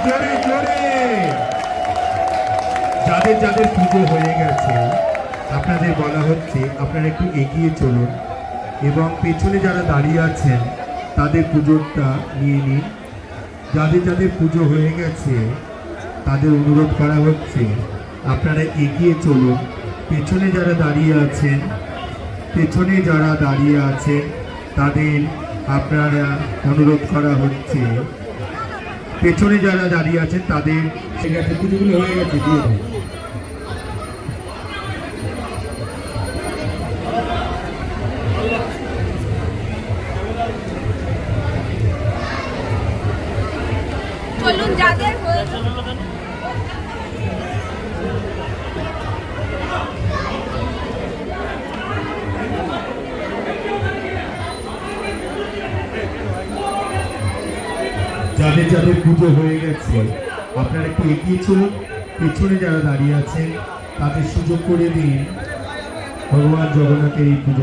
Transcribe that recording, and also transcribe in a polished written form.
জোরে জোরে। যাদের যাদের পুজো হয়ে গেছে আপনাদের বলা হচ্ছে আপনারা একটু এগিয়ে চলুন এবং পেছনে যারা দাঁড়িয়ে আছেন তাদের পুজোটা নিয়ে নিন। যাদের যাদের পুজো হয়ে গেছে তাদের অনুরোধ করা হচ্ছে আপনারা এগিয়ে চলুন। পেছনে যারা দাঁড়িয়ে আছেন তাদের আপনারা অনুরোধ করা হচ্ছে পেছনে যারা দাঁড়িয়ে আছেন তাদের ঠিক আছে, পুজোগুলো হয়ে গেছে দিয়ে দেয়। চলুন যাদের যাদের যাদের পুজো হয়ে গেছে আপনারা একটু এগিয়ে চলুন। পেছনে যারা দাঁড়িয়ে আছেন তাদের সুযোগ করে দিন ভগবান জগন্নাথের এই পুজো